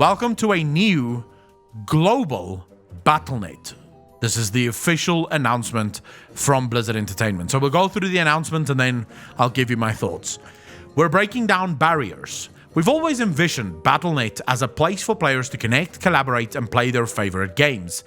Welcome to a new global BattleNet. This is the official announcement from Blizzard Entertainment. So we'll go through the announcement and then I'll give you my thoughts. We're breaking down barriers. We've always envisioned BattleNet as a place for players to connect, collaborate, and play their favorite games.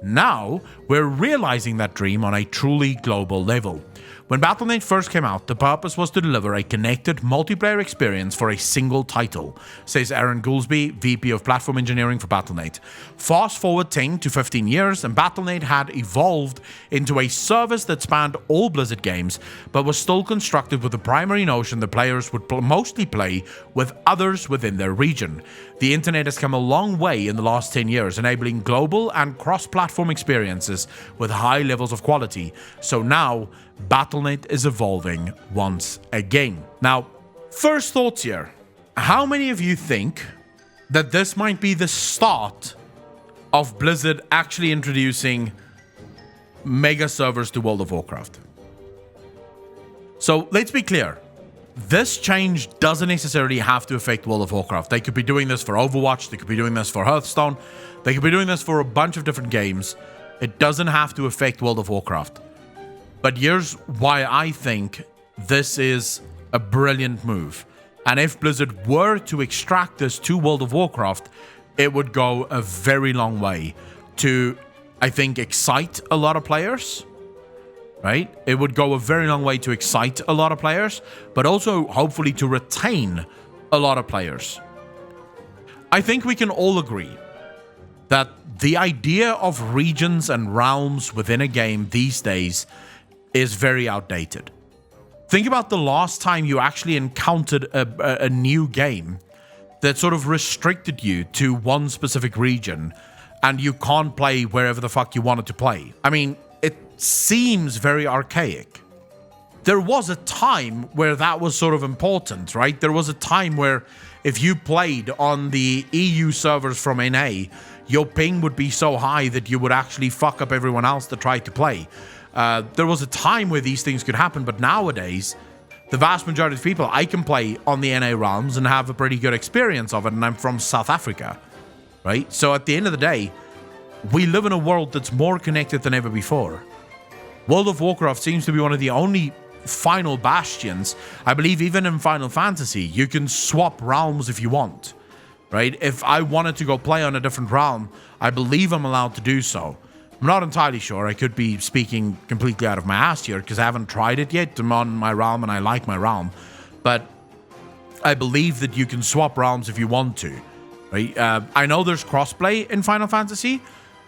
Now, we're realizing that dream on a truly global level. When BattleNet first came out, the purpose was to deliver a connected multiplayer experience for a single title, says Aaron Goolsby, VP of Platform Engineering for BattleNet. Fast forward 10 to 15 years, and BattleNet had evolved into a service that spanned all Blizzard games, but was still constructed with the primary notion that players would mostly play with others within their region. The internet has come a long way in the last 10 years, enabling global and cross-platform experiences with high levels of quality. So now, BattleNet is evolving once again. Now, first thoughts here. How many of you think that this might be the start of Blizzard actually introducing mega servers to World of Warcraft? So let's be clear. This change doesn't necessarily have to affect World of Warcraft. They could be doing this for Overwatch. They could be doing this for Hearthstone. They could be doing this for a bunch of different games. It doesn't have to affect World of Warcraft. But here's why I think this is a brilliant move. And if Blizzard were to extract this to World of Warcraft, it would go a very long way to, I think, excite a lot of players. Right? It would go a very long way to excite a lot of players, but also hopefully to retain a lot of players. I think we can all agree that the idea of regions and realms within a game these days is very outdated. Think about the last time you actually encountered a new game that sort of restricted you to one specific region and you can't play wherever the fuck you wanted to play. I mean, it seems very archaic. There was a time where that was sort of important, right? There was a time where if you played on the EU servers from NA, your ping would be so high that you would actually fuck up everyone else that tried to play. There was a time where these things could happen, but nowadays, the vast majority of people, I can play on the NA realms and have a pretty good experience of it, and I'm from South Africa, right? So at the end of the day, we live in a world that's more connected than ever before. World of Warcraft seems to be one of the only final bastions. I believe even in Final Fantasy, you can swap realms if you want, right? If I wanted to go play on a different realm, I believe I'm allowed to do so. I'm not entirely sure. I could be speaking completely out of my ass here because I haven't tried it yet. I'm on my realm and I like my realm. But I believe that you can swap realms if you want to, right? I know there's crossplay in Final Fantasy.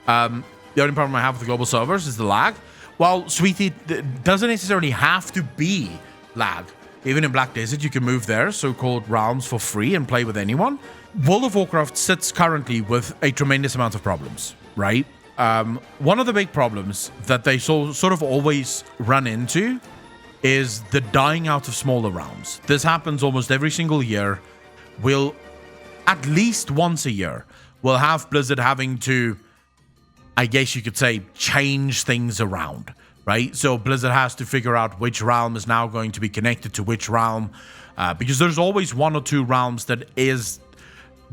The only problem I have with the global servers is the lag. Well, sweetie, it doesn't necessarily have to be lag. Even in Black Desert, you can move their so-called realms for free and play with anyone. World of Warcraft sits currently with a tremendous amount of problems, right? One of the big problems that they sort of always run into is the dying out of smaller realms. This happens almost every single year. We'll, at least once a year, we'll have Blizzard having to, I guess you could say, change things around, right? So Blizzard has to figure out which realm is now going to be connected to which realm, because there's always one or two realms that is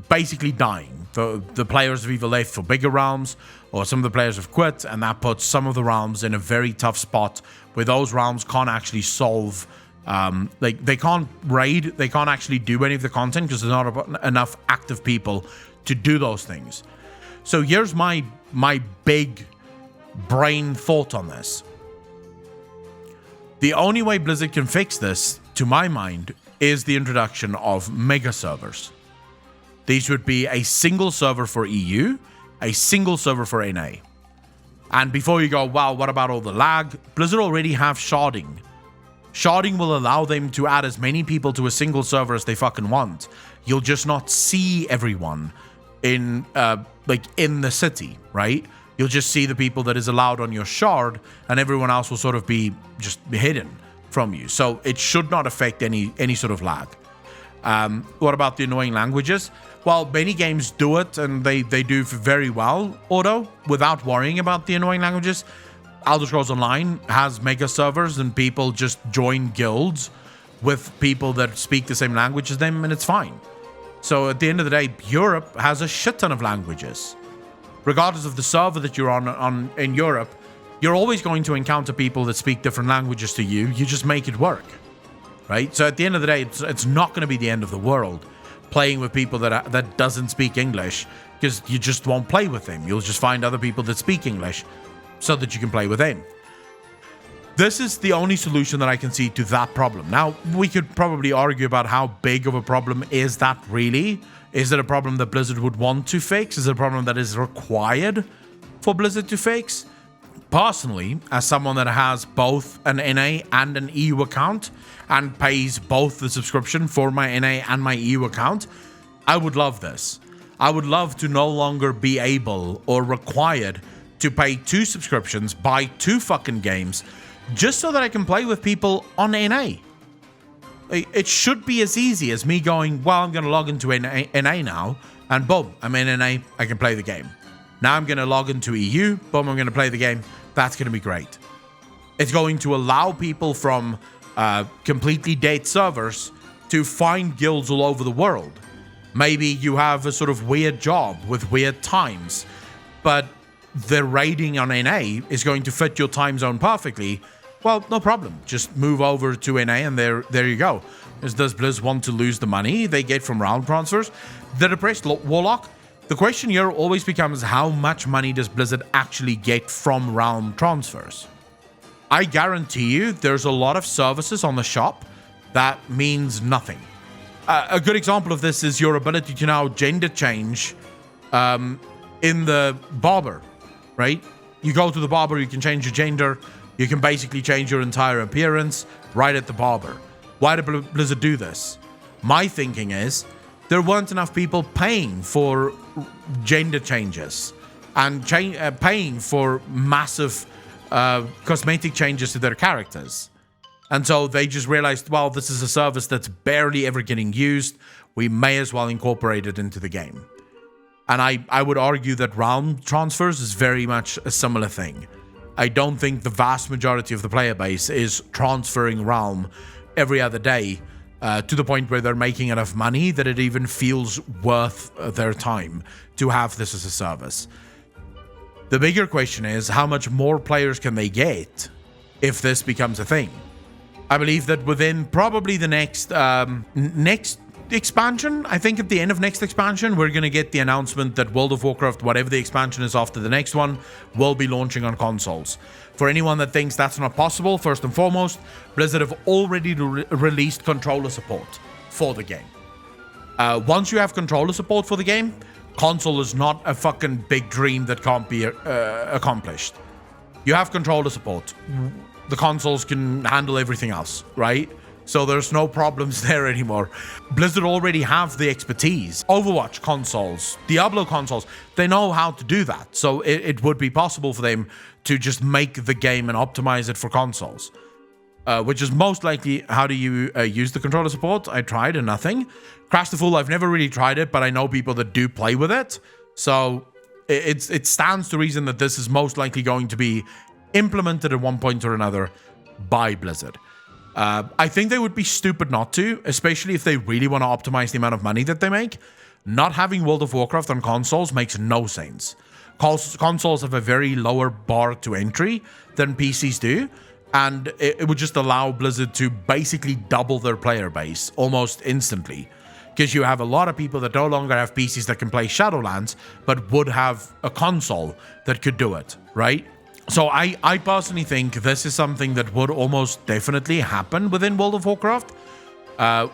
basically dying. The players have either left for bigger realms, or some of the players have quit, and that puts some of the realms in a very tough spot where those realms can't actually solve, like they can't raid, they can't actually do any of the content because there's not enough active people to do those things. So here's my big brain thought on this. The only way Blizzard can fix this, to my mind, is the introduction of mega servers. These would be a single server for EU, a single server for NA. And before you go, wow, what about all the lag? Blizzard already have sharding. Sharding will allow them to add as many people to a single server as they fucking want. You'll just not see everyone in in the city, right? You'll just see the people that is allowed on your shard, and everyone else will sort of be just hidden from you. So it should not affect any sort of lag. What about the annoying languages? Well, many games do it, and they do very well, auto, without worrying about the annoying languages. Elder Scrolls Online has mega servers, and people just join guilds with people that speak the same language as them, and it's fine. So at the end of the day, Europe has a shit ton of languages. Regardless of the server that you're on in Europe, you're always going to encounter people that speak different languages to you. You just make it work, right? So at the end of the day, it's not going to be the end of the world playing with people that doesn't speak English, because you just won't play with them. You'll just find other people that speak English so that you can play with them. This is the only solution that I can see to that problem. Now, we could probably argue about how big of a problem is that really? Is it a problem that Blizzard would want to fix? Is it a problem that is required for Blizzard to fix? Personally, as someone that has both an NA and an EU account and pays both the subscription for my NA and my EU account, I would love this. I would love to no longer be able or required to pay 2 subscriptions, buy 2 fucking games, just so that I can play with people on NA. It should be as easy as me going, well, I'm going to log into NA now, and boom, I'm in NA, I can play the game. Now I'm going to log into EU, boom, I'm going to play the game. That's going to be great. It's going to allow people from completely dead servers to find guilds all over the world. Maybe you have a sort of weird job with weird times, but the raiding on NA is going to fit your time zone perfectly. Well, no problem. Just move over to NA and there you go. Does Blizz want to lose the money they get from round transfers? The depressed Warlock? The question here always becomes, how much money does Blizzard actually get from round transfers? I guarantee you there's a lot of services on the shop that means nothing. A good example of this is your ability to now gender change in the barber, right? You go to the barber, you can change your gender, you can basically change your entire appearance right at the barber. Why did Blizzard do this? My thinking is there weren't enough people paying for gender changes and paying for massive cosmetic changes to their characters. And so they just realized, well, this is a service that's barely ever getting used. We may as well incorporate it into the game. And I would argue that round transfers is very much a similar thing. I don't think the vast majority of the player base is transferring realm every other day to the point where they're making enough money that it even feels worth their time to have this as a service. The bigger question is, how much more players can they get if this becomes a thing? I believe that within probably the next expansion, I think at the end of next expansion, we're going to get the announcement that World of Warcraft, whatever the expansion is after the next one, will be launching on consoles. For anyone that thinks that's not possible, first and foremost, Blizzard have already released controller support for the game. Once you have controller support for the game, console is not a fucking big dream that can't be accomplished. You have controller support. The consoles can handle everything else, right? So there's no problems there anymore. Blizzard already have the expertise. Overwatch consoles, Diablo consoles, they know how to do that. So it would be possible for them to just make the game and optimize it for consoles. Which is most likely how do you use the controller support. I tried and nothing. Crash the Fool, I've never really tried it, but I know people that do play with it. So it stands to reason that this is most likely going to be implemented at one point or another by Blizzard. I think they would be stupid not to, especially if they really want to optimize the amount of money that they make. Not having World of Warcraft on consoles makes no sense. Consoles have a very lower bar to entry than PCs do, and it would just allow Blizzard to basically double their player base almost instantly. Because you have a lot of people that no longer have PCs that can play Shadowlands, but would have a console that could do it, right? So I personally think this is something that would almost definitely happen within World of Warcraft.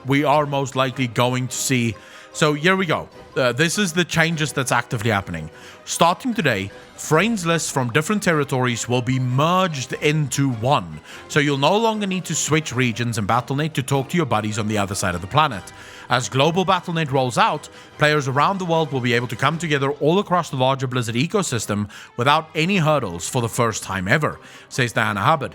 We are most likely going to see... So here we go. This is the changes that's actively happening. Starting today, friends lists from different territories will be merged into one. So you'll no longer need to switch regions in BattleNet to talk to your buddies on the other side of the planet. As global BattleNet rolls out, players around the world will be able to come together all across the larger Blizzard ecosystem without any hurdles for the first time ever, says Diana Hubbard.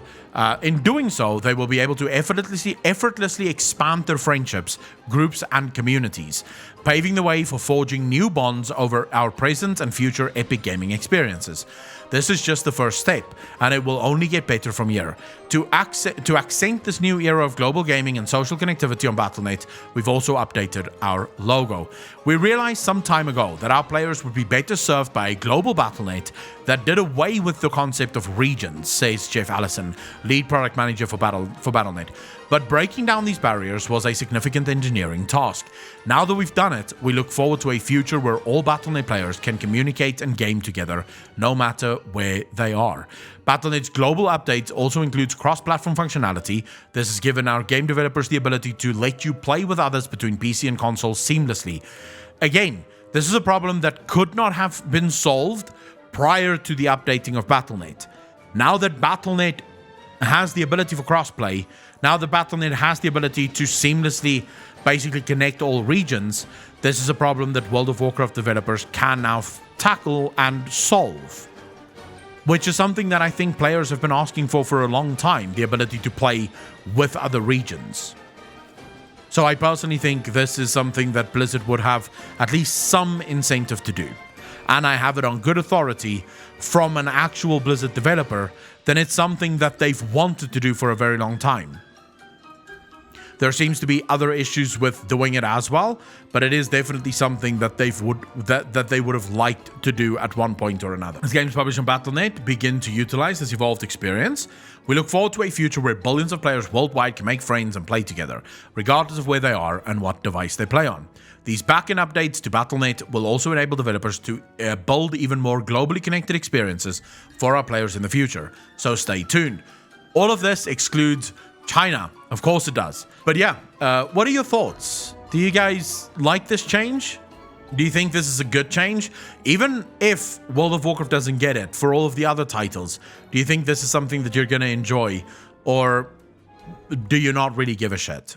In doing so, they will be able to effortlessly expand their friendships, groups, and communities. paving the way for forging new bonds over our present and future epic gaming experiences. This is just the first step, and it will only get better from here. To accent this new era of global gaming and social connectivity on BattleNet, we've also updated our logo. We realized some time ago that our players would be better served by a global BattleNet that did away with the concept of regions, says Jeff Allison, lead product manager for BattleNet. But breaking down these barriers was a significant engineering task. Now that we've done it, we look forward to a future where all BattleNet players can communicate and game together, no matter where they are. BattleNet's global update also includes cross-platform functionality. This has given our game developers the ability to let you play with others between PC and console seamlessly. Again, this is a problem that could not have been solved prior to the updating of BattleNet. Now that BattleNet has the ability for crossplay, now that BattleNet has the ability to seamlessly basically connect all regions, this is a problem that World of Warcraft developers can now tackle and solve. Which is something that I think players have been asking for a long time, the ability to play with other regions. So I personally think this is something that Blizzard would have at least some incentive to do. And I have it on good authority from an actual Blizzard developer, then it's something that they've wanted to do for a very long time. There seems to be other issues with doing it as well, but it is definitely something that they would have liked to do at one point or another. As games published on BattleNet begin to utilize this evolved experience, we look forward to a future where billions of players worldwide can make friends and play together, regardless of where they are and what device they play on. These backend updates to BattleNet will also enable developers to build even more globally connected experiences for our players in the future, so stay tuned. All of this excludes China. Of course it does. But yeah, what are your thoughts? Do you guys like this change? Do you think this is a good change? Even if World of Warcraft doesn't get it for all of the other titles, do you think this is something that you're going to enjoy? Or do you not really give a shit?